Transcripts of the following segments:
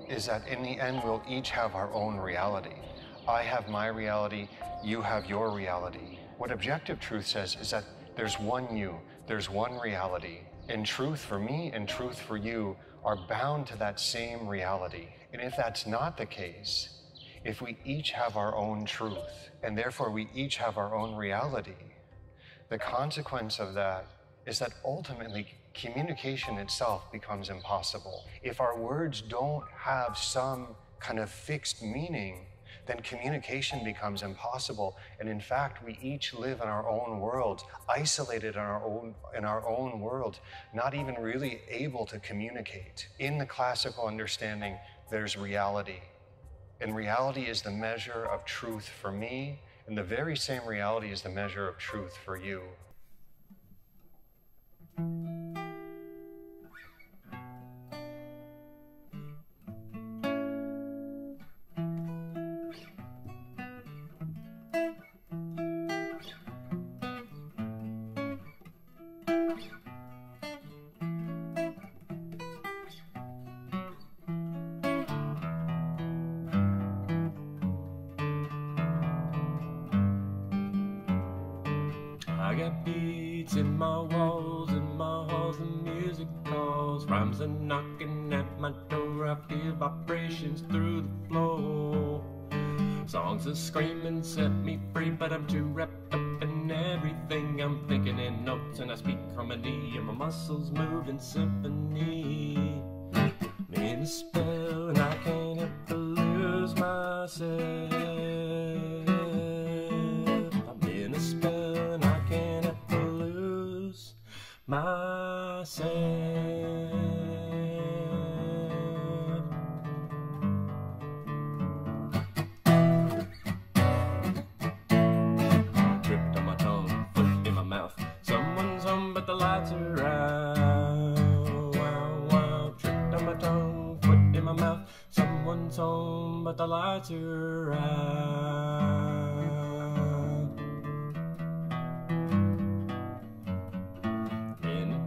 is that in the end, we'll each have our own reality. I have my reality, you have your reality. What objective truth says is that there's one you, there's one reality. And truth for me and truth for you are bound to that same reality. And if that's not the case, if we each have our own truth, and therefore we each have our own reality, the consequence of that is that ultimately communication itself becomes impossible. If our words don't have some kind of fixed meaning, then communication becomes impossible. And in fact, we each live in our own worlds, isolated in our own world, not even really able to communicate. In the classical understanding, there's reality. And reality is the measure of truth for me, and the very same reality is the measure of truth for you. I got beats in my walls, in my halls, the music calls. Rhymes are knocking at my door, I feel vibrations through the floor. Songs are screaming, set me free, but I'm too wrapped up in everything. I'm thinking in notes and I speak harmony, and my muscles move in symphony. I'm in a spell and I can't help but lose myself. I'm in a spell and I can't help but lose myself. Tripped on my tongue, foot in my mouth. Someone's home but the lights are out. Wow, wow. Tripped on my tongue, foot in my mouth. Someone's home but the lights are out.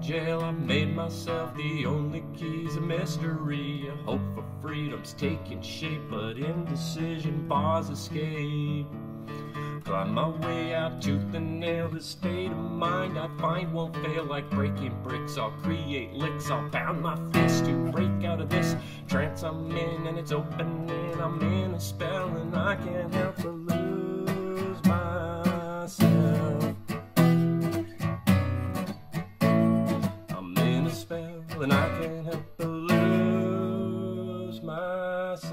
Jail, I've made myself the only key's a mystery. A hope for freedom's taking shape, but indecision bars escape. Climb my way out tooth and nail. The state of mind I find won't fail. Like breaking bricks, I'll create licks. I'll pound my fist to break out of this trance I'm in, and it's opening. I'm in a spell and I can't help but lose myself. And I can't help but lose myself.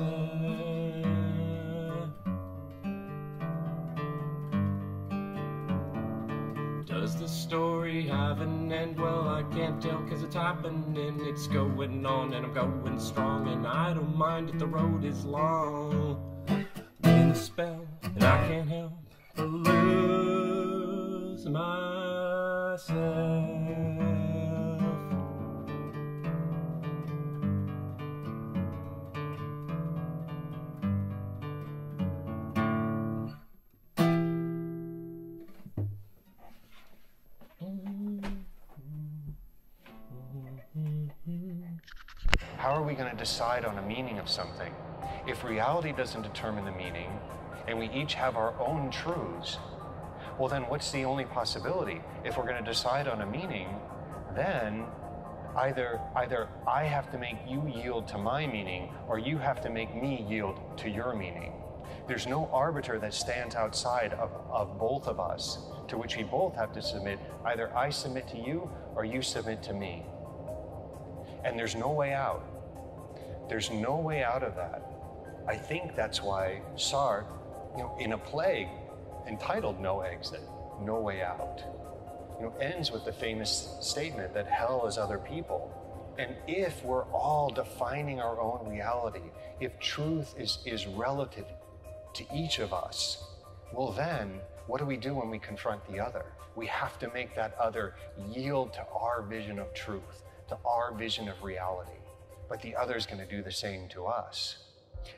Does the story have an end? Well, I can't tell, 'cause it's happening. It's going on and I'm going strong, and I don't mind if the road is long. I'm in a spell and I can't help but lose myself. How are we going to decide on a meaning of something? If reality doesn't determine the meaning, and we each have our own truths, well then what's the only possibility? If we're going to decide on a meaning, then either I have to make you yield to my meaning, or you have to make me yield to your meaning. There's no arbiter that stands outside of both of us, to which we both have to submit. Either I submit to you, or you submit to me. And there's no way out. There's no way out of that. I think that's why Sartre, in a play entitled No Exit, No Way Out, ends with the famous statement that hell is other people. And if we're all defining our own reality, if truth is relative to each of us, well then, what do we do when we confront the other? We have to make that other yield to our vision of truth, to our vision of reality. But the other's going to do the same to us.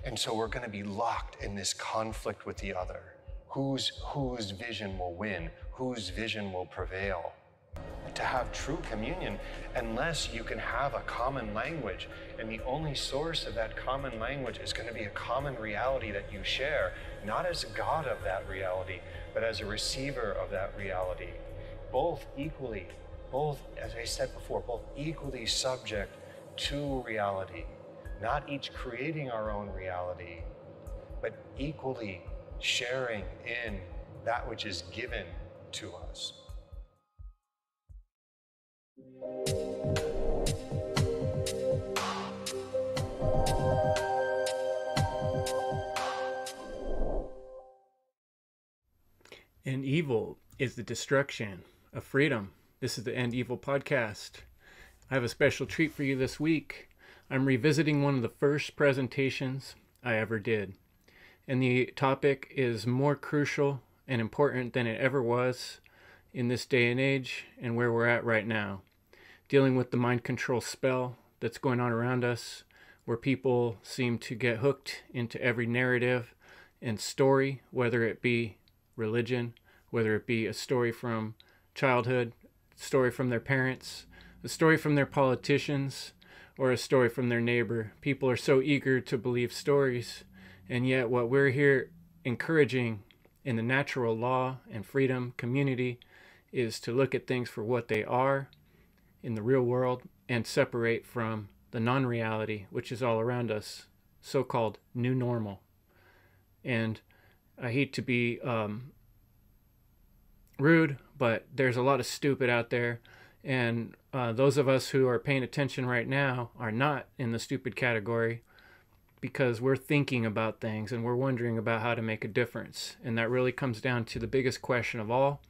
And so we're going to be locked in this conflict with the other. Whose vision will win? Whose vision will prevail? to have true communion unless you can have a common language. And the only source of that common language is going to be a common reality that you share, not as God of that reality, but as a receiver of that reality. Both equally, as I said before, both equally subject to reality, not each creating our own reality, but equally sharing in that which is given to us. And evil is the destruction of freedom. This is the End Evil podcast. I have a special treat for you this week. I'm revisiting one of the first presentations I ever did. And the topic is more crucial and important than it ever was in this day and age and where we're at right now. Dealing with the mind control spell that's going on around us, where people seem to get hooked into every narrative and story, whether it be religion, whether it be a story from childhood, a story from their parents, a story from their politicians, or a story from their neighbor. People are so eager to believe stories, and yet what we're here encouraging in the natural law and freedom community is to look at things for what they are in the real world and separate from the non-reality, which is all around us, so-called new normal. And I hate to be rude, but there's a lot of stupid out there, and those of us who are paying attention right now are not in the stupid category, because we're thinking about things and we're wondering about how to make a difference. And that really comes down to the biggest question of all,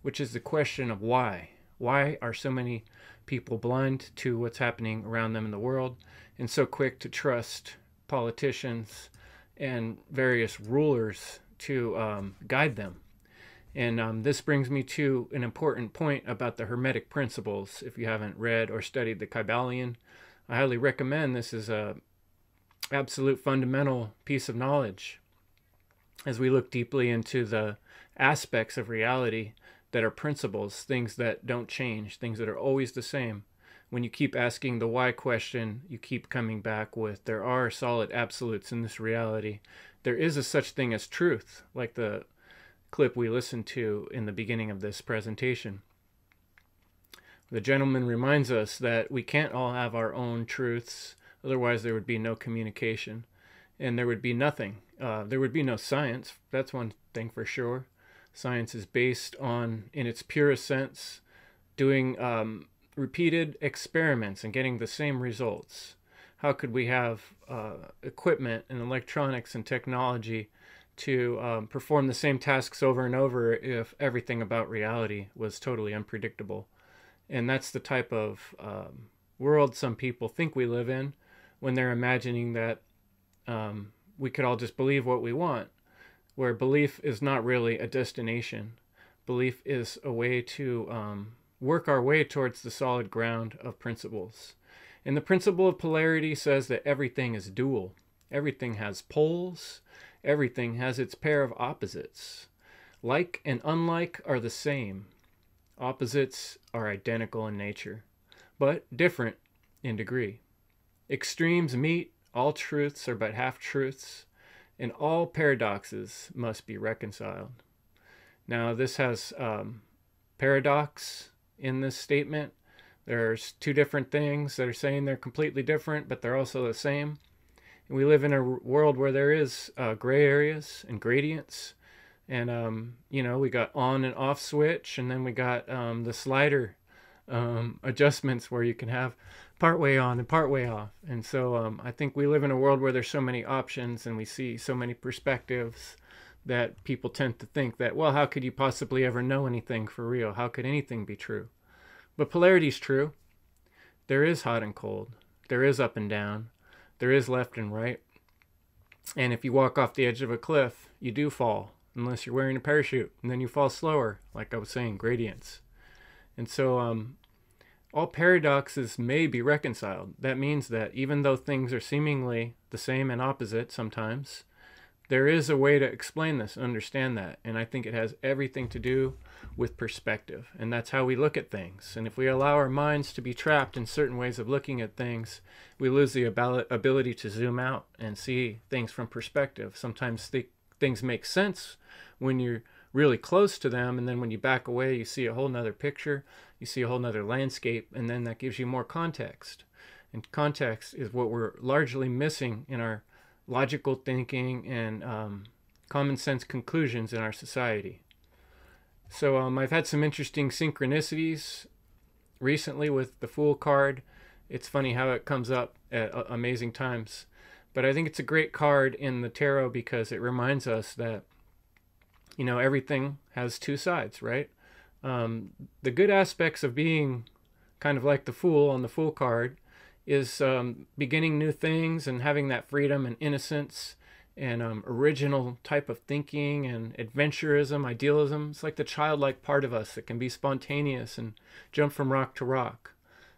which is the question of why. Why are so many people blind to what's happening around them in the world and so quick to trust politicians and various rulers to guide them? And this brings me to an important point about the Hermetic principles. If you haven't read or studied the Kybalion, I highly recommend. This is a absolute fundamental piece of knowledge as we look deeply into the aspects of reality that are principles, things that don't change, things that are always the same. When you keep asking the why question, you keep coming back with, there are solid absolutes in this reality. There is a such thing as truth, like the clip we listened to in the beginning of this presentation. The gentleman reminds us that we can't all have our own truths, otherwise there would be no communication, and there would be nothing. There would be no science, that's one thing for sure. Science is based on, in its purest sense, doing repeated experiments and getting the same results. How could we have equipment and electronics and technology to perform the same tasks over and over if everything about reality was totally unpredictable? And that's the type of world some people think we live in when they're imagining that we could all just believe what we want, where belief is not really a destination. Belief is a way to work our way towards the solid ground of principles. And the principle of polarity says that everything is dual. Everything has poles. Everything has its pair of opposites. Like and unlike are the same. Opposites are identical in nature, but different in degree. Extremes meet, all truths are but half-truths, and all paradoxes must be reconciled. Now, this has paradox in this statement. There's two different things that are saying they're completely different, but they're also the same. And we live in a world where there is gray areas and gradients. And, we got on and off switch, and then we got the slider adjustments where you can have part way on and part way off. And so I think we live in a world where there's so many options and we see so many perspectives that people tend to think that, well, how could you possibly ever know anything for real? How could anything be true? But polarity is true. There is hot and cold. There is up and down. There is left and right. And if you walk off the edge of a cliff, you do fall, unless you're wearing a parachute, and then you fall slower, like I was saying, gradients. And so all paradoxes may be reconciled. That means that even though things are seemingly the same and opposite sometimes, there is a way to explain this, understand that, and I think it has everything to do with perspective, and that's how we look at things. And if we allow our minds to be trapped in certain ways of looking at things, we lose the ability to zoom out and see things from perspective. Sometimes things make sense when you're really close to them, and then when you back away, you see a whole nother picture, you see a whole nother landscape, and then that gives you more context. And context is what we're largely missing in our logical thinking and common sense conclusions in our society. So I've had some interesting synchronicities recently with the Fool card. It's funny how it comes up at amazing times. But I think it's a great card in the tarot because it reminds us that, you know, everything has two sides, right? The good aspects of being kind of like the Fool on the Fool card is beginning new things and having that freedom and innocence and original type of thinking and adventurism, idealism. It's like the childlike part of us that can be spontaneous and jump from rock to rock.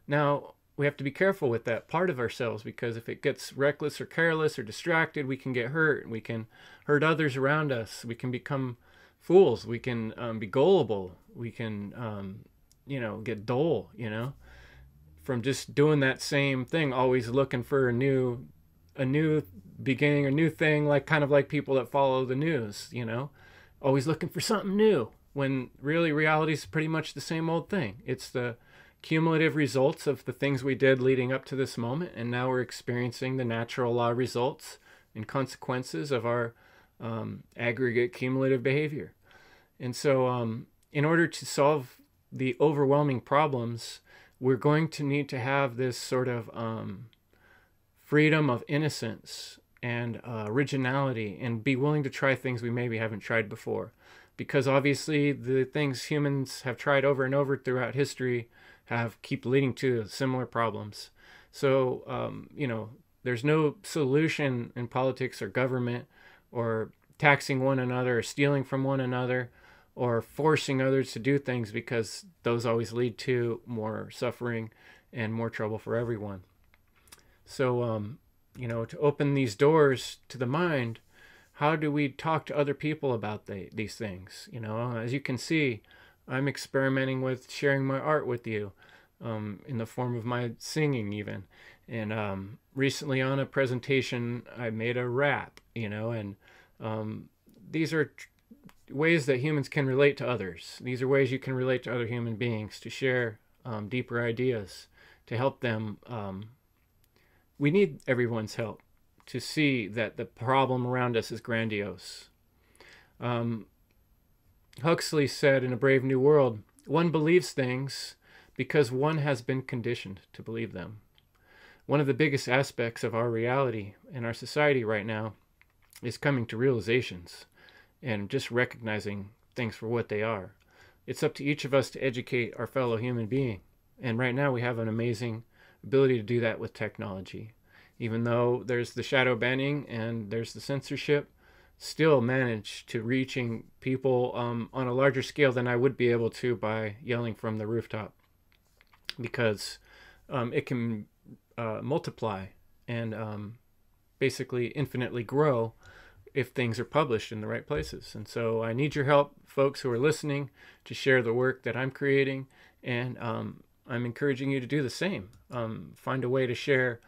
Now, we have to be careful with that part of ourselves, because if it gets reckless or careless or distracted, we can get hurt. We can hurt others around us. We can become fools. We can be gullible. We can, get dull, from just doing that same thing, always looking for a new beginning, a new thing, like kind of like people that follow the news, always looking for something new, when really reality is pretty much the same old thing. It's the cumulative results of the things we did leading up to this moment, and now we're experiencing the natural law results and consequences of our aggregate cumulative behavior. And so in order to solve the overwhelming problems, we're going to need to have this sort of freedom of innocence and originality, and be willing to try things we maybe haven't tried before. Because obviously the things humans have tried over and over throughout history keep leading to similar problems. So, there's no solution in politics or government, or taxing one another or stealing from one another or forcing others to do things, because those always lead to more suffering and more trouble for everyone. So, to open these doors to the mind, how do we talk to other people about these things? As you can see, I'm experimenting with sharing my art with you in the form of my singing even. And recently on a presentation, I made a rap, and these are ways that humans can relate to others. These are ways you can relate to other human beings, to share deeper ideas, to help them. We need everyone's help to see that the problem around us is grandiose. Huxley said in A Brave New World, one believes things because one has been conditioned to believe them. One of the biggest aspects of our reality and our society right now is coming to realizations and just recognizing things for what they are. It's up to each of us to educate our fellow human being. And right now we have an amazing ability to do that with technology. Even though there's the shadow banning and there's the censorship, still manage to reaching people on a larger scale than I would be able to by yelling from the rooftop. Because it can multiply and basically infinitely grow if things are published in the right places. And so I need your help, folks who are listening, to share the work that I'm creating. And I'm encouraging you to do the same. Find a way to share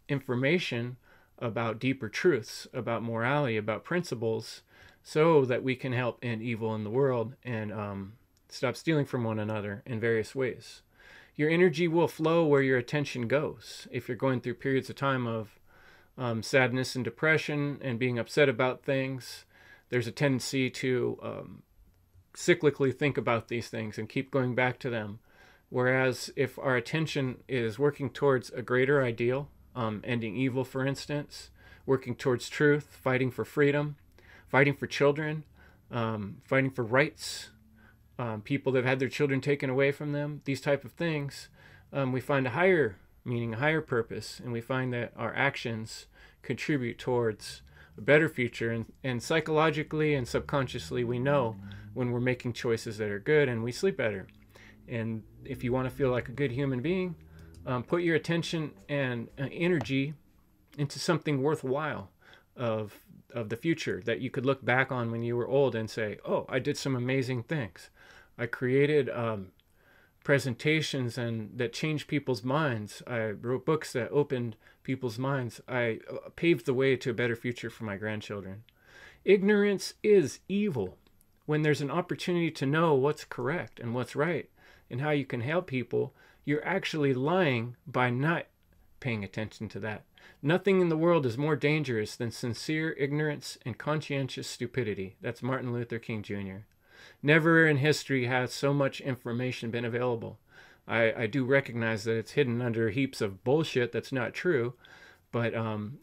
information about deeper truths, about morality, about principles, so that we can help end evil in the world and stop stealing from one another in various ways. Your energy will flow where your attention goes. If you're going through periods of time of sadness and depression and being upset about things, there's a tendency to cyclically think about these things and keep going back to them. Whereas if our attention is working towards a greater ideal, ending evil, for instance, working towards truth, fighting for freedom, fighting for children, fighting for rights, people that have had their children taken away from them, these type of things, we find a higher meaning, a higher purpose, and we find that our actions contribute towards a better future. And psychologically and subconsciously, we know when we're making choices that are good, and we sleep better. And if you want to feel like a good human being, put your attention and energy into something worthwhile, of of the future that you could look back on when you were old and say, oh, I did some amazing things. I created presentations and that changed people's minds. I wrote books that opened people's minds. I paved the way to a better future for my grandchildren. Ignorance is evil. When there's an opportunity to know what's correct and what's right and how you can help people, you're actually lying by not paying attention to that. Nothing in the world is more dangerous than sincere ignorance and conscientious stupidity. That's Martin Luther King Jr. Never in history has so much information been available. I do recognize that it's hidden under heaps of bullshit that's not true, but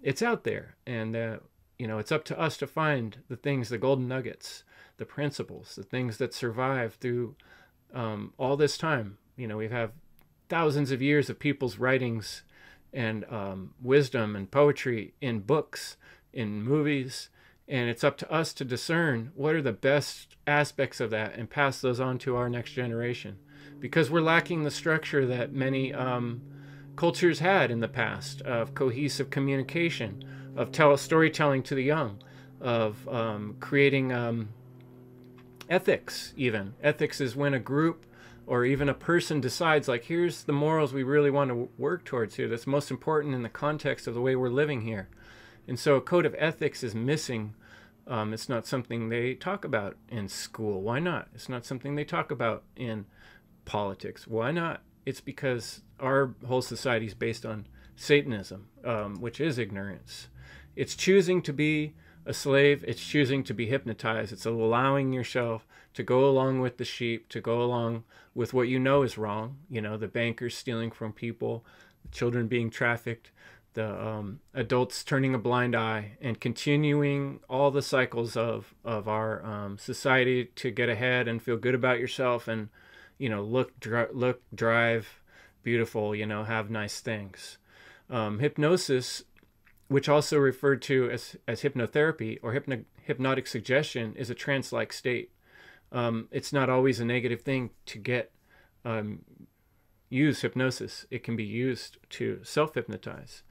it's out there. And, it's up to us to find the things, the golden nuggets, the principles, the things that survive through all this time. We have thousands of years of people's writings and wisdom and poetry in books, in movies, and it's up to us to discern what are the best aspects of that and pass those on to our next generation, because we're lacking the structure that many cultures had in the past of cohesive communication, of storytelling to the young, of creating ethics. Even ethics is when a group or even a person decides, like, here's the morals we really want to work towards here, that's most important in the context of the way we're living here. And so a code of ethics is missing. It's not something they talk about in school. Why not? It's not something they talk about in politics. Why not? It's because our whole society is based on Satanism, which is ignorance. It's choosing to be a slave. It's choosing to be hypnotized. It's allowing yourself to go along with the sheep, to go along with what you know is wrong. The bankers stealing from people, the children being trafficked, the adults turning a blind eye, and continuing all the cycles of our society to get ahead and feel good about yourself and, look, drive beautiful, have nice things. Hypnosis, which also referred to as hypnotherapy or hypnotic suggestion, is a trance-like state. It's not always a negative thing to use hypnosis. It can be used to self-hypnotize.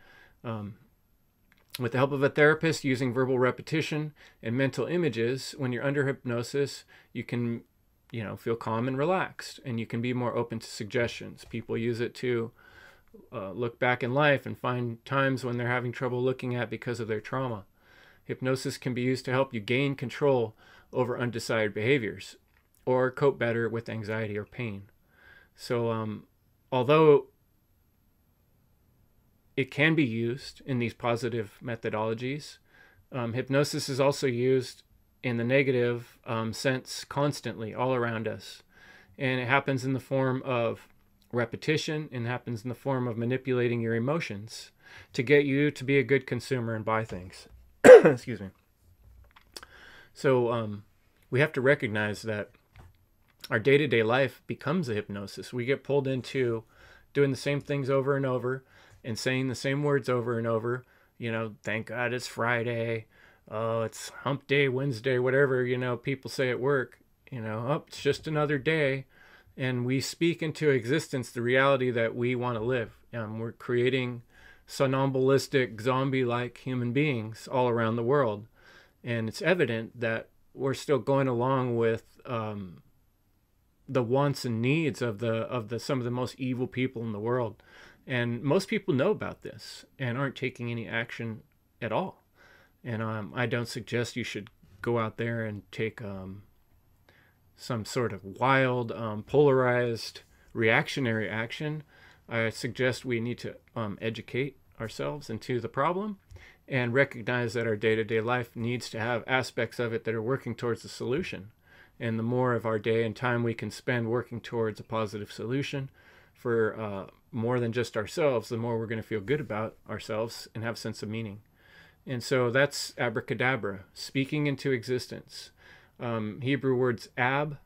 With the help of a therapist, using verbal repetition and mental images, when you're under hypnosis, you can, feel calm and relaxed, and you can be more open to suggestions. People use it to look back in life and find times when they're having trouble looking at because of their trauma. Hypnosis can be used to help you gain control over undesired behaviors or cope better with anxiety or pain. So although it can be used in these positive methodologies, hypnosis is also used in the negative sense constantly all around us. And it happens in the form of repetition, and happens in the form of manipulating your emotions to get you to be a good consumer and buy things. Excuse me. So we have to recognize that our day-to-day life becomes a hypnosis. We get pulled into doing the same things over and over and saying the same words over and over. Thank God it's Friday. Oh, it's hump day, Wednesday, whatever, people say at work. Oh, it's just another day. And we speak into existence the reality that we want to live. We're creating somnambulistic, zombie-like human beings all around the world. And it's evident that we're still going along with the wants and needs of some of the most evil people in the world. And most people know about this and aren't taking any action at all. And I don't suggest you should go out there and take some sort of wild, polarized, reactionary action. I suggest we need to educate ourselves into the problem and recognize that our day-to-day life needs to have aspects of it that are working towards a solution. And the more of our day and time we can spend working towards a positive solution for more than just ourselves, the more we're going to feel good about ourselves and have a sense of meaning. And so that's abracadabra, speaking into existence. Hebrew words ab,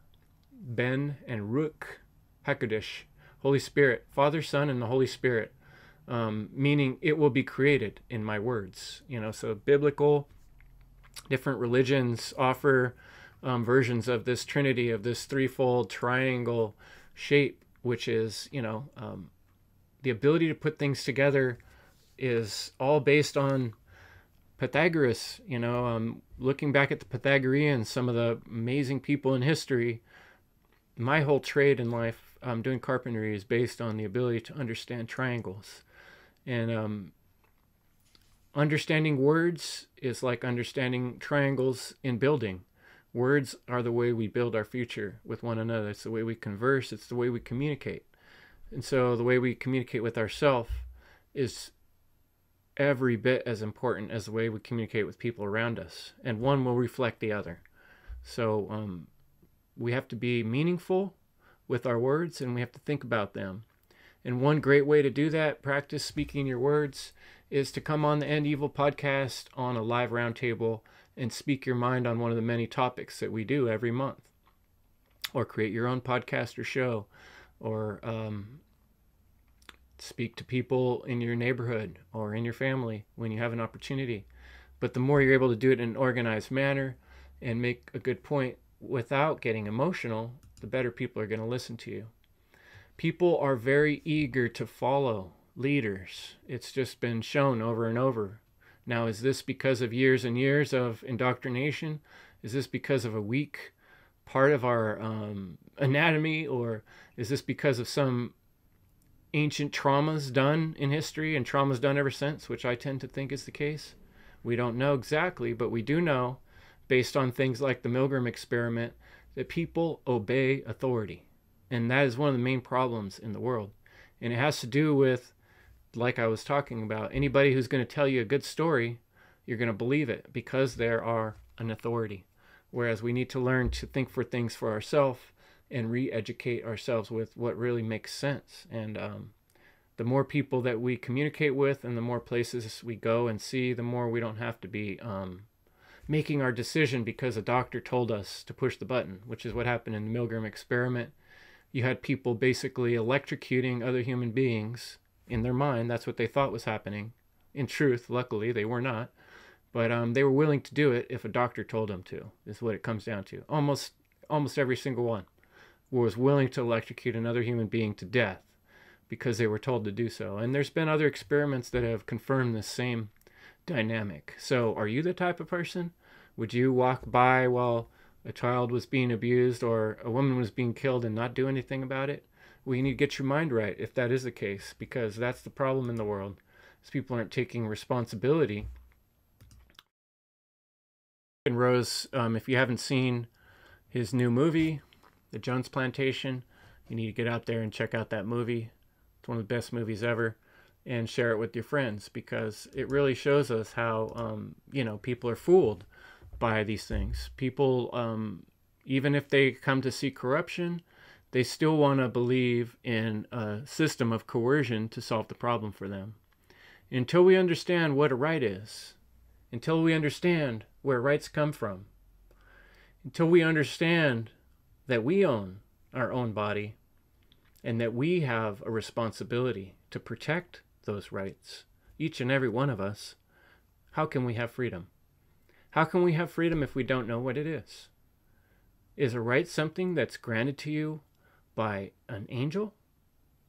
ben, and ruch, hakodesh, Holy Spirit, Father, Son, and the Holy Spirit, meaning it will be created in my words. So biblical, different religions offer versions of this Trinity, of this threefold triangle shape, which is, the ability to put things together is all based on Pythagoras, looking back at the Pythagoreans, some of the amazing people in history, my whole trade in life, doing carpentry, is based on the ability to understand triangles. And understanding words is like understanding triangles in building. Words are the way we build our future with one another. It's the way we converse. It's the way we communicate. And so the way we communicate with ourselves is every bit as important as the way we communicate with people around us. And one will reflect the other. So we have to be meaningful with our words, and we have to think about them. And one great way to do that, practice speaking your words, is to come on the End Evil podcast on a live roundtable and speak your mind on one of the many topics that we do every month. Or create your own podcast or show. Or speak to people in your neighborhood or in your family when you have an opportunity. But the more you're able to do it in an organized manner and make a good point without getting emotional, the better people are going to listen to you. People are very eager to follow leaders. It's just been shown over and over. Now, is this because of years and years of indoctrination? Is this because of a weak part of our anatomy? Or is this because of some ancient traumas done in history and traumas done ever since, which I tend to think is the case? We don't know exactly, but we do know, based on things like the Milgram experiment, that people obey authority. And that is one of the main problems in the world. And it has to do with, like I was talking about, anybody who's going to tell you a good story, you're going to believe it because they are an authority. Whereas we need to learn to think for things for ourselves and re-educate ourselves with what really makes sense. And the more people that we communicate with and the more places we go and see, the more we don't have to be making our decision because a doctor told us to push the button, which is what happened in the Milgram experiment. You had people basically electrocuting other human beings in their mind. That's what they thought was happening. In truth, luckily, they were not. But they were willing to do it if a doctor told them to, is what it comes down to. Almost every single one was willing to electrocute another human being to death because they were told to do so. And there's been other experiments that have confirmed this same dynamic. So are you the type of person? Would you walk by while a child was being abused or a woman was being killed and not do anything about it? Well, you need to get your mind right if that is the case, because that's the problem in the world, is people aren't taking responsibility. And Rose, if you haven't seen his new movie, The Jones Plantation, you need to get out there and check out that movie. It's one of the best movies ever, and share it with your friends, because it really shows us how, people are fooled by these things. People, even if they come to see corruption, they still want to believe in a system of coercion to solve the problem for them. Until we understand what a right is, until we understand where rights come from, until we understand that we own our own body and that we have a responsibility to protect those rights, each and every one of us, how can we have freedom? How can we have freedom if we don't know what it is? Is a right something that's granted to you by an angel,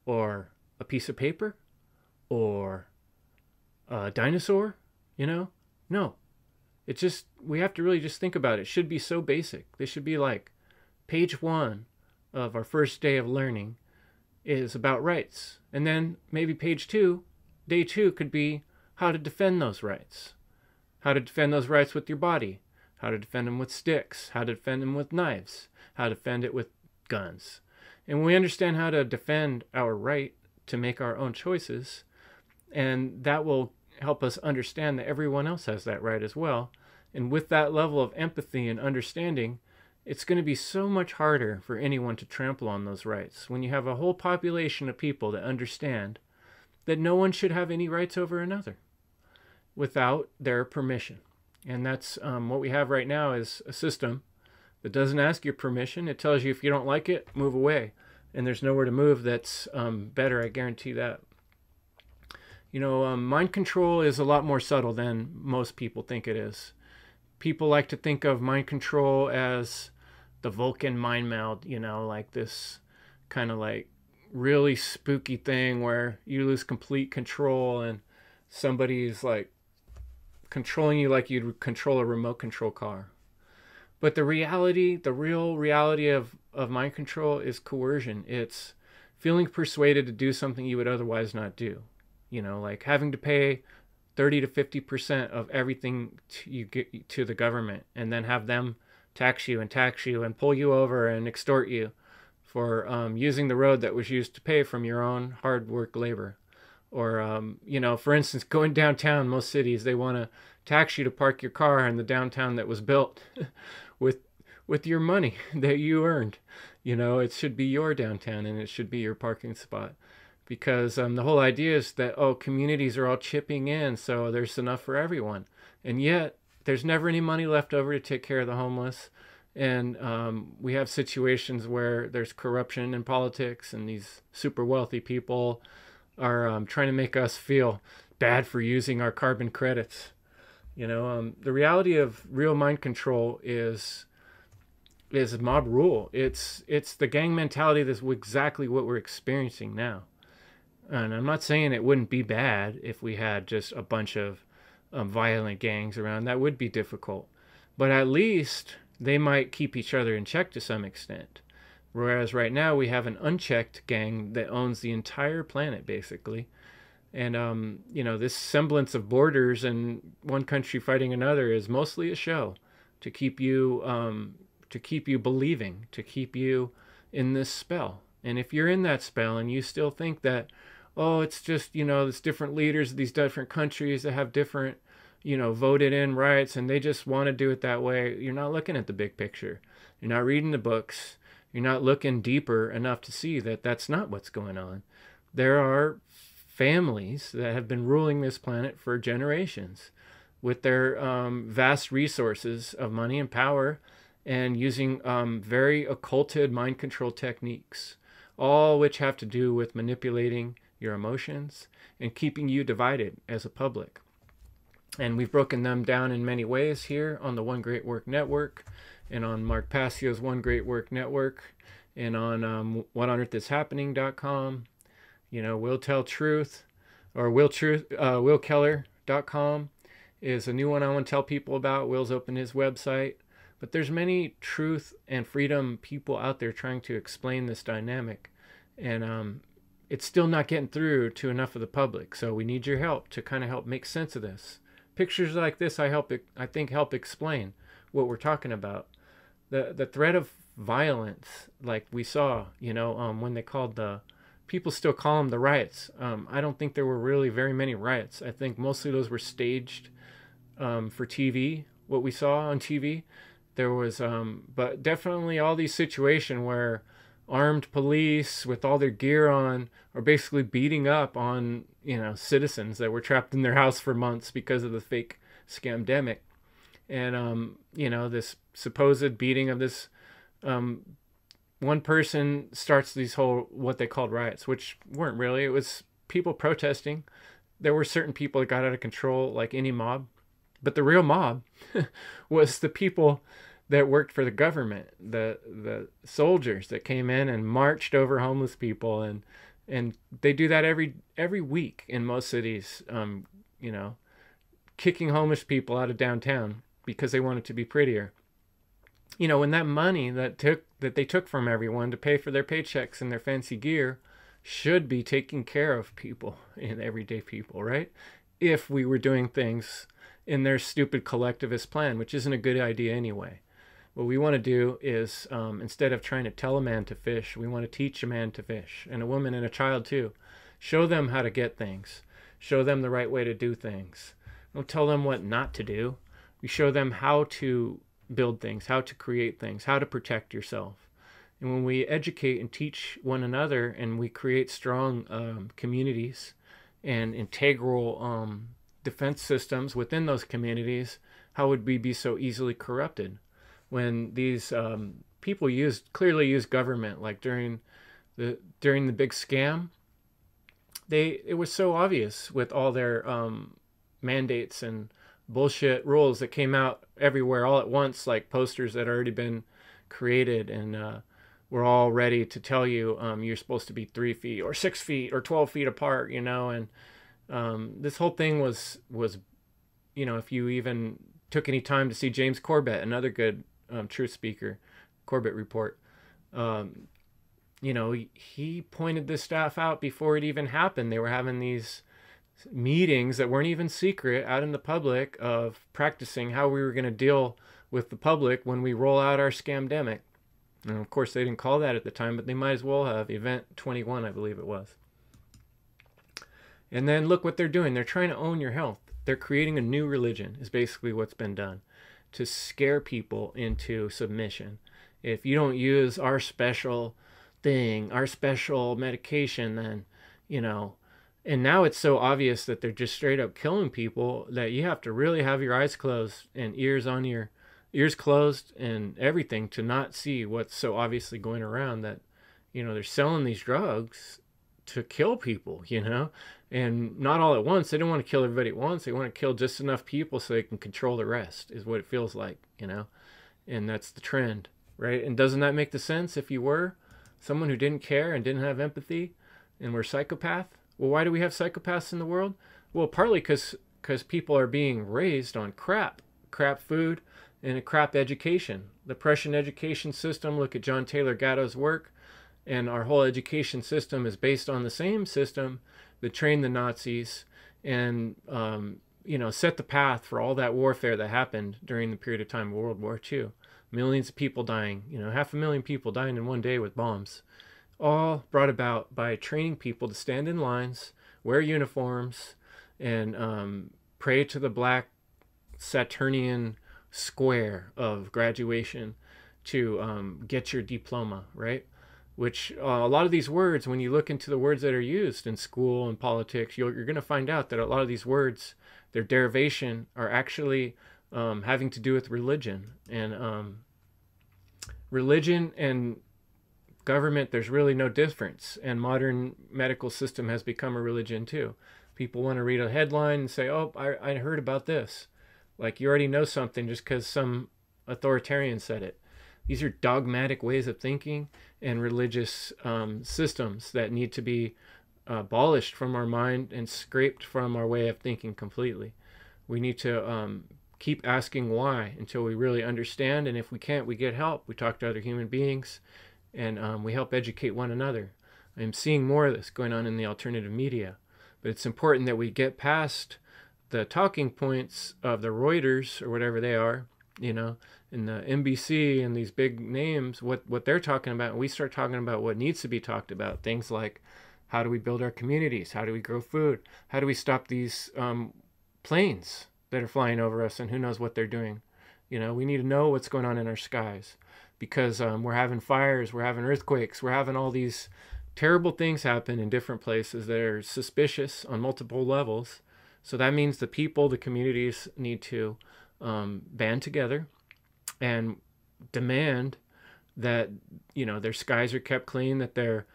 or a piece of paper, or a dinosaur? No. It's just, we have to really just think about it. It should be so basic. This should be like page 1 of our first day of learning is about rights. And then maybe page 2, day 2, could be how to defend those rights. How to defend those rights with your body. How to defend them with sticks. How to defend them with knives. How to defend it with guns. And when we understand how to defend our right to make our own choices, and that will help us understand that everyone else has that right as well. And with that level of empathy and understanding, it's going to be so much harder for anyone to trample on those rights. When you have a whole population of people that understand that no one should have any rights over another without their permission. And that's what we have right now is a system that doesn't ask your permission. It tells you if you don't like it, move away. And there's nowhere to move that's better, I guarantee that. Mind control is a lot more subtle than most people think it is. People like to think of mind control as the Vulcan mind meld, like this kind of like really spooky thing where you lose complete control and somebody's like controlling you like you'd control a remote control car. But the reality, the real reality of mind control is coercion. It's feeling persuaded to do something you would otherwise not do. You know, like having to pay 30 to 50% of everything you get to the government, and then have them tax you and pull you over and extort you for using the road that was used to pay from your own hard work labor. Or, you know, for instance, going downtown, most cities, they want to tax you to park your car in the downtown that was built with your money that you earned. You know, it should be your downtown and it should be your parking spot. Because the whole idea is that, oh, communities are all chipping in, so there's enough for everyone. And yet, there's never any money left over to take care of the homeless. And we have situations where there's corruption in politics, and these super wealthy people are trying to make us feel bad for using our carbon credits. You know, the reality of real mind control is mob rule. It's the gang mentality that's exactly what we're experiencing now. And I'm not saying it wouldn't be bad if we had just a bunch of violent gangs around. That would be difficult. But at least they might keep each other in check to some extent. Whereas right now we have an unchecked gang that owns the entire planet, basically. And, you know, this semblance of borders and one country fighting another is mostly a show to keep you believing, to keep you in this spell. And if you're in that spell and you still think that, oh, it's just, you know, there's different leaders of these different countries that have different, you know, voted in rights and they just want to do it that way, you're not looking at the big picture. You're not reading the books. You're not looking deeper enough to see that that's not what's going on. There are families that have been ruling this planet for generations with their vast resources of money and power and using very occulted mind control techniques, all which have to do with manipulating your emotions and keeping you divided as a public. And we've broken them down in many ways here on the One Great Work Network, and on Mark Passio's One Great Work Network, and on whatonearthishappening.com. You know, Will Tell Truth, or willkeller.com is a new one I want to tell people about. Will's opened his website. But there's many truth and freedom people out there trying to explain this dynamic. And it's still not getting through to enough of the public. So we need your help to kind of help make sense of this. Pictures like this, I think help explain what we're talking about. The threat of violence, like we saw, you know, when they called people still call them the riots. I don't think there were really very many riots. I think mostly those were staged for TV, what we saw on TV. There was, but definitely all these situations where armed police with all their gear on are basically beating up on, you know, citizens that were trapped in their house for months because of the fake scamdemic. And, you know, this supposed beating of this, one person starts these whole, what they called riots, which weren't really, it was people protesting. There were certain people that got out of control, like any mob. But the real mob was the people that worked for the government, the soldiers that came in and marched over homeless people, and they do that every week in most cities. You know, kicking homeless people out of downtown because they want it to be prettier. You know, when that money that they took from everyone to pay for their paychecks and their fancy gear should be taking care of people and everyday people, right? If we were doing things in their stupid collectivist plan, which isn't a good idea anyway. What we want to do is, instead of trying to tell a man to fish, we want to teach a man to fish, and a woman and a child too. Show them how to get things. Show them the right way to do things. Don't tell them what not to do. We show them how to build things, how to create things, how to protect yourself. And when we educate and teach one another, and we create strong communities and integral defense systems within those communities, how would we be so easily corrupted? When these people clearly used government, like during the big scam, it was so obvious with all their mandates and bullshit rules that came out everywhere all at once, like posters that had already been created and were all ready to tell you you're supposed to be 3 feet or 6 feet or 12 feet apart, you know. And this whole thing was if you even took any time to see James Corbett, another good truth speaker, Corbett Report, he pointed this stuff out before it even happened. They were having these meetings that weren't even secret out in the public of practicing how we were going to deal with the public when we roll out our scamdemic. And of course, they didn't call that at the time, but they might as well have. Event 21, I believe it was. And then look what they're doing. They're trying to own your health. They're creating a new religion, is basically what's been done, to scare people into submission. If you don't use our special thing, our special medication, then, and now it's so obvious that they're just straight up killing people that you have to really have your eyes closed and ears closed and everything to not see what's so obviously going around, that, they're selling these drugs to kill people, and not all at once. They don't want to kill everybody at once. They want to kill just enough people so they can control the rest, is what it feels like, and that's the trend, right? And doesn't that make the sense? If you were someone who didn't care and didn't have empathy and were a psychopath, well, why do we have psychopaths in the world? Well, partly because people are being raised on crap food and a crap education. The Prussian education system, look at John Taylor Gatto's work, and our whole education system is based on the same system that trained the Nazis and, set the path for all that warfare that happened during the period of time of World War II. Millions of people dying, 500,000 people dying in one day with bombs, all brought about by training people to stand in lines, wear uniforms, and pray to the black Saturnian square of graduation to get your diploma, right? Which a lot of these words, when you look into the words that are used in school and politics, you're going to find out that a lot of these words, their derivation, are actually having to do with religion. And religion and government, there's really no difference. And modern medical system has become a religion too. People want to read a headline and say, oh, I heard about this. Like, you already know something just because some authoritarian said it. These are dogmatic ways of thinking and religious systems that need to be abolished from our mind and scraped from our way of thinking completely. We need to keep asking why until we really understand, and if we can't, we get help. We talk to other human beings, and we help educate one another. I'm seeing more of this going on in the alternative media, but it's important that we get past the talking points of the Reuters or whatever they are, and the NBC and these big names, what they're talking about, and we start talking about what needs to be talked about. Things like, how do we build our communities? How do we grow food? How do we stop these planes that are flying over us and who knows what they're doing? We need to know what's going on in our skies, because we're having fires, we're having earthquakes, we're having all these terrible things happen in different places that are suspicious on multiple levels. So that means the people, the communities need to band together and demand that, their skies are kept clean, that their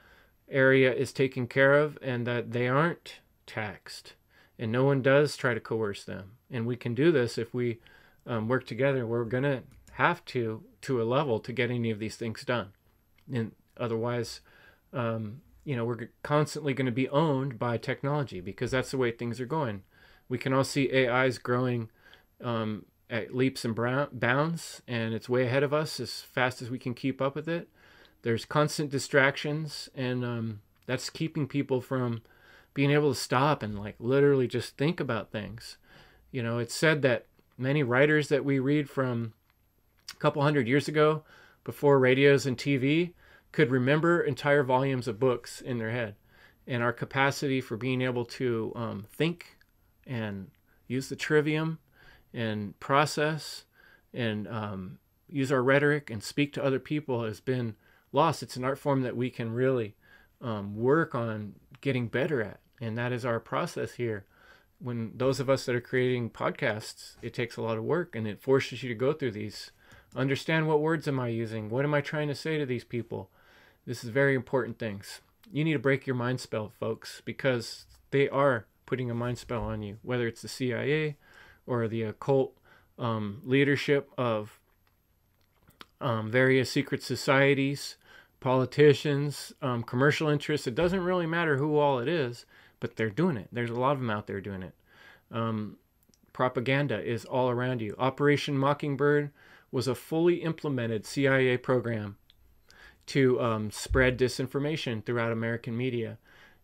area is taken care of, and that they aren't taxed. And no one does try to coerce them. And we can do this if we work together. We're going to have to a level, to get any of these things done. And otherwise, we're constantly going to be owned by technology, because that's the way things are going. We can all see AIs growing at leaps and bounds, and it's way ahead of us as fast as we can keep up with it. There's constant distractions, and that's keeping people from being able to stop and literally just think about things. It's said that many writers that we read from a couple hundred years ago, before radios and TV, could remember entire volumes of books in their head. And our capacity for being able to think and use the trivium and process and use our rhetoric and speak to other people has been lost. It's an art form that we can really work on getting better at. And that is our process here. When those of us that are creating podcasts, it takes a lot of work, and it forces you to go through these. Understand, what words am I using? What am I trying to say to these people? This is very important things. You need to break your mind spell, folks, because they are putting a mind spell on you, whether it's the CIA or the occult leadership of various secret societies, politicians, commercial interests. It doesn't really matter who all it is, but they're doing it. There's a lot of them out there doing it. Propaganda is all around you. Operation Mockingbird was a fully implemented CIA program to spread disinformation throughout American media.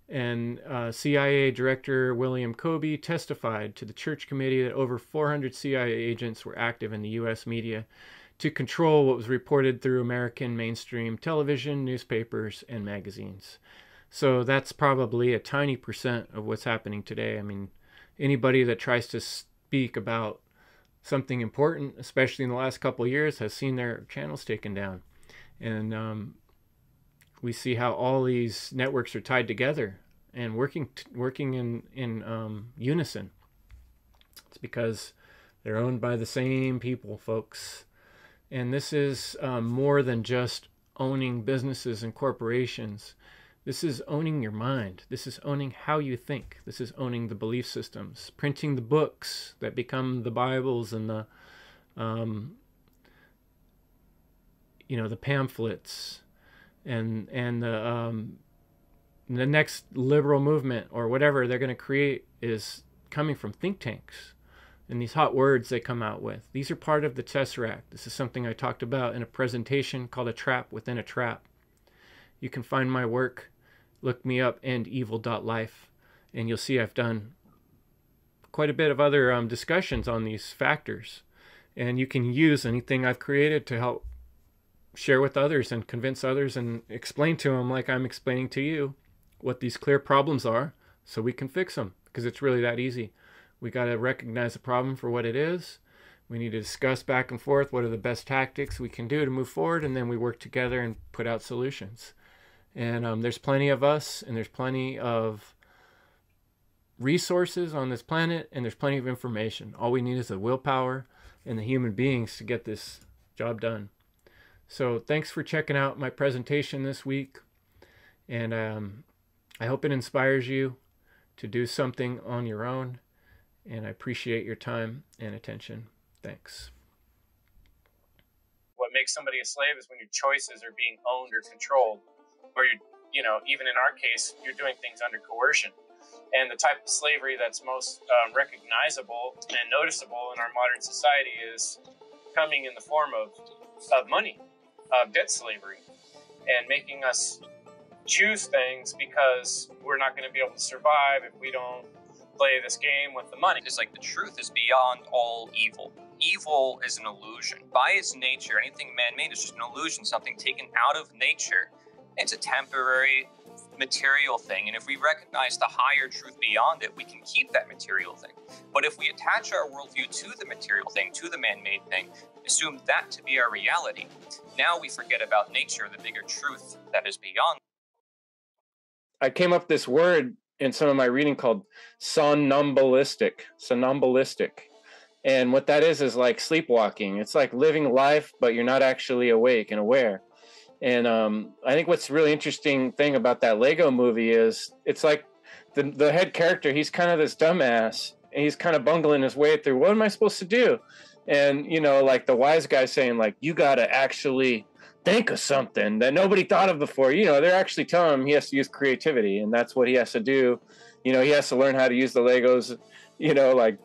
And CIA Director William Kobe testified to the Church Committee that over 400 CIA agents were active in the U.S. media to control what was reported through American mainstream television, newspapers, and magazines. So that's probably a tiny percent of what's happening today. I mean, anybody that tries to speak about something important, especially in the last couple of years, has seen their channels taken down. And we see how all these networks are tied together and working in unison. It's because they're owned by the same people, folks. And this is more than just owning businesses and corporations. This is owning your mind. This is owning how you think. This is owning the belief systems, printing the books that become the Bibles and the the pamphlets, and the next liberal movement or whatever they're going to create is coming from think tanks. And these hot words they come out with, these are part of the Tesseract. This is something I talked about in a presentation called A Trap Within a Trap. You can find my work, look me up, endevil.life, and you'll see I've done quite a bit of other discussions on these factors. And you can use anything I've created to help share with others and convince others and explain to them, like I'm explaining to you, what these clear problems are so we can fix them, because it's really that easy. We got to recognize the problem for what it is. We need to discuss back and forth what are the best tactics we can do to move forward, and then we work together and put out solutions. And there's plenty of us, and there's plenty of resources on this planet, and there's plenty of information. All we need is the willpower and the human beings to get this job done. So thanks for checking out my presentation this week, and I hope it inspires you to do something on your own, and I appreciate your time and attention. Thanks. What makes somebody a slave is when your choices are being owned or controlled, or even in our case, you're doing things under coercion. And the type of slavery that's most recognizable and noticeable in our modern society is coming in the form of money, of debt slavery, and making us choose things because we're not going to be able to survive if we don't play this game with the money. It's like the truth is beyond all evil. Evil is an illusion. By its nature, anything man-made is just an illusion, something taken out of nature. It's a temporary material thing, and if we recognize the higher truth beyond it, we can keep that material thing. But if we attach our worldview to the material thing, to the man-made thing, assume that to be our reality, now we forget about nature, the bigger truth that is beyond. I came up with this word in some of my reading called somnambulistic. And what that is like sleepwalking. It's like living life, but you're not actually awake and aware. And I think what's really interesting thing about that Lego movie is it's like the head character, he's kind of this dumbass, and he's kind of bungling his way through, what am I supposed to do? And, like the wise guy saying, like, you got to actually think of something that nobody thought of before. They're actually telling him he has to use creativity, and that's what he has to do. He has to learn how to use the Legos, like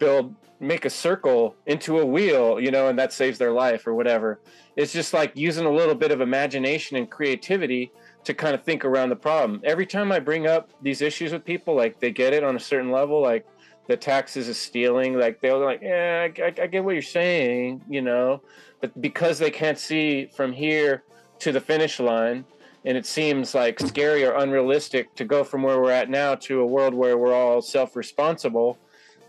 make a circle into a wheel, and that saves their life or whatever. It's just like using a little bit of imagination and creativity to kind of think around the problem. Every time I bring up these issues with people, like they get it on a certain level, like the taxes is stealing, like they're like, yeah, I get what you're saying, but because they can't see from here to the finish line, and it seems like scary or unrealistic to go from where we're at now to a world where we're all self-responsible,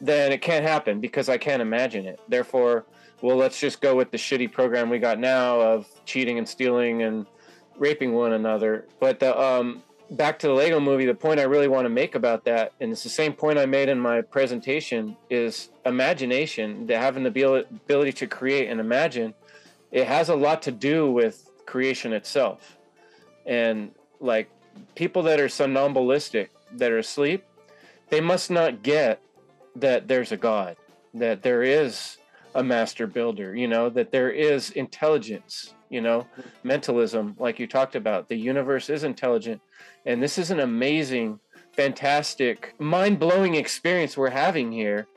then it can't happen because I can't imagine it. Therefore, well, let's just go with the shitty program we got now of cheating and stealing and raping one another. But back to the Lego movie, the point I really want to make about that, and it's the same point I made in my presentation, is imagination, having the ability to create and imagine. It has a lot to do with creation itself. And like people that are somnambulistic, that are asleep, they must not get that there's a God, that there is a master builder, that there is intelligence, mentalism, like you talked about. The universe is intelligent. And this is an amazing, fantastic, mind-blowing experience we're having here.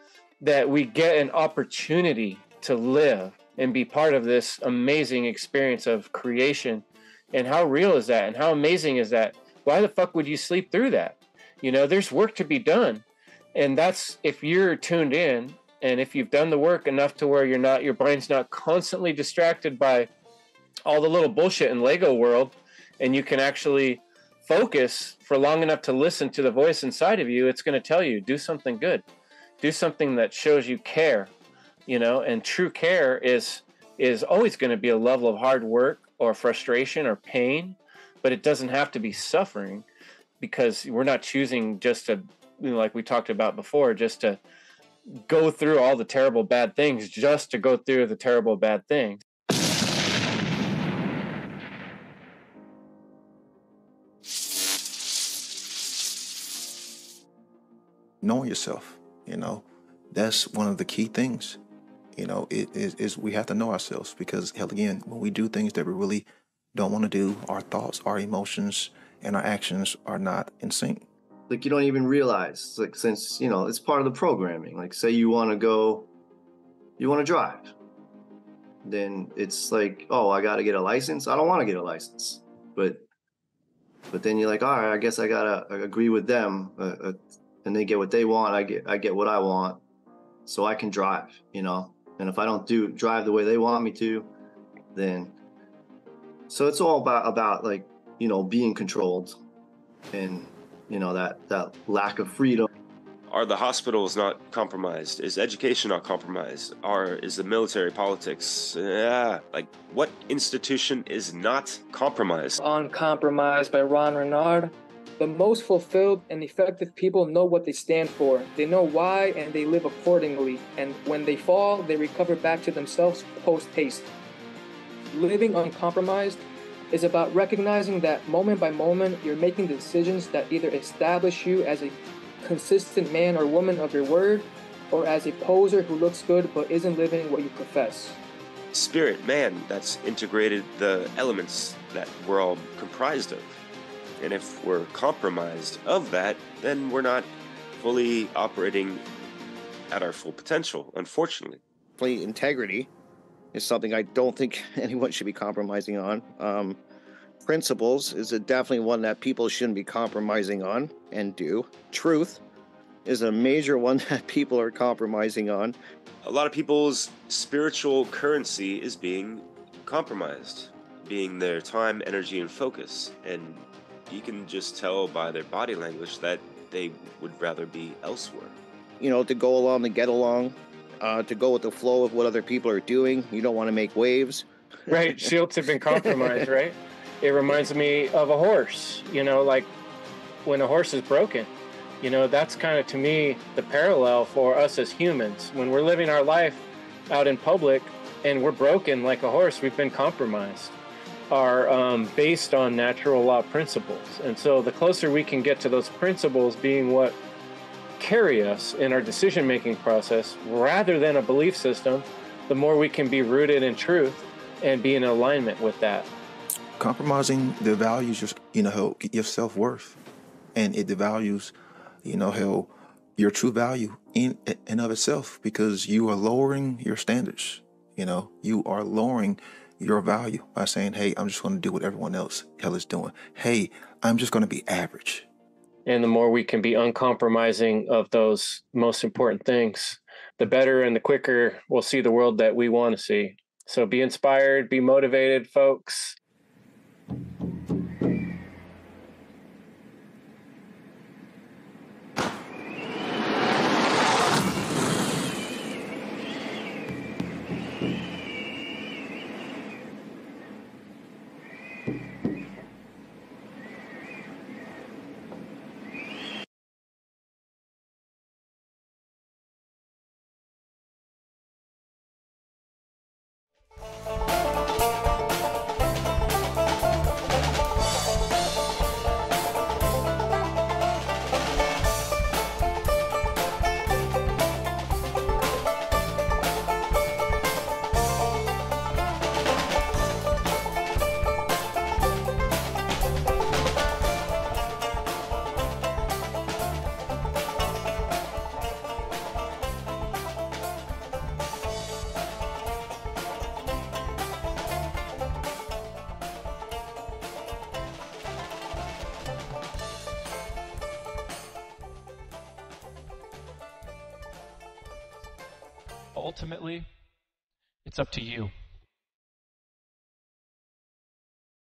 that we get an opportunity to live and be part of this amazing experience of creation. And how real is that? And how amazing is that? Why the fuck would you sleep through that? You know, there's work to be done. And that's if you're tuned in and if you've done the work enough to where your brain's not constantly distracted by all the little bullshit in Lego world, and you can actually focus for long enough to listen to the voice inside of you, it's going to tell you, do something good. Do something that shows you care, you know, and true care is always going to be a level of hard work or frustration or pain, but it doesn't have to be suffering, because we're not choosing just to, you know, like we talked about before, just to go through all the terrible bad things, just to go through the terrible bad things. Knowing yourself, you know, that's one of the key things. You know, it is we have to know ourselves, because hell, again, when we do things that we really don't want to do, our thoughts, our emotions, and our actions are not in sync. Like, you don't even realize, like, since, you know, it's part of the programming. Like, say you want to drive, then it's like, oh, I got to get a license. I don't want to get a license, but then you're like, all right, I guess I gotta agree with them, and they get what they want. I get what I want, so I can drive, you know. And if I don't drive the way they want me to, then, so it's all about like, you know, being controlled, and, you know, that lack of freedom. Are the hospitals not compromised? Is education not compromised? Is the military politics? Like, what institution is not compromised? Uncompromised by Ron Renard. The most fulfilled and effective people know what they stand for. They know why, and they live accordingly. And when they fall, they recover back to themselves post-haste. Living uncompromised is about recognizing that moment by moment, you're making decisions that either establish you as a consistent man or woman of your word, or as a poser who looks good but isn't living what you profess. Spirit, man, that's integrated the elements that we're all comprised of. And if we're compromised of that, then we're not fully operating at our full potential, unfortunately. Integrity is something I don't think anyone should be compromising on. Principles is definitely one that people shouldn't be compromising on and do. Truth is a major one that people are compromising on. A lot of people's spiritual currency is being compromised, being their time, energy, and focus. And you can just tell by their body language that they would rather be elsewhere. You know, to go along, to get along, to go with the flow of what other people are doing. You don't want to make waves. Right, shields have been compromised, right? It reminds me of a horse, you know, like when a horse is broken. You know, that's kind of, to me, the parallel for us as humans. When we're living our life out in public and we're broken like a horse, we've been compromised, are based on natural law principles. And so the closer we can get to those principles being what carry us in our decision-making process, rather than a belief system, the more we can be rooted in truth and be in alignment with that. Compromising devalues your self-worth, and it devalues, your true value in and of itself, because you are lowering your standards. You are lowering your value by saying, hey, I'm just going to do what everyone else is doing. Hey, I'm just going to be average. And the more we can be uncompromising of those most important things, the better and the quicker we'll see the world that we want to see. So be inspired, be motivated, folks. ultimately, it's up to you.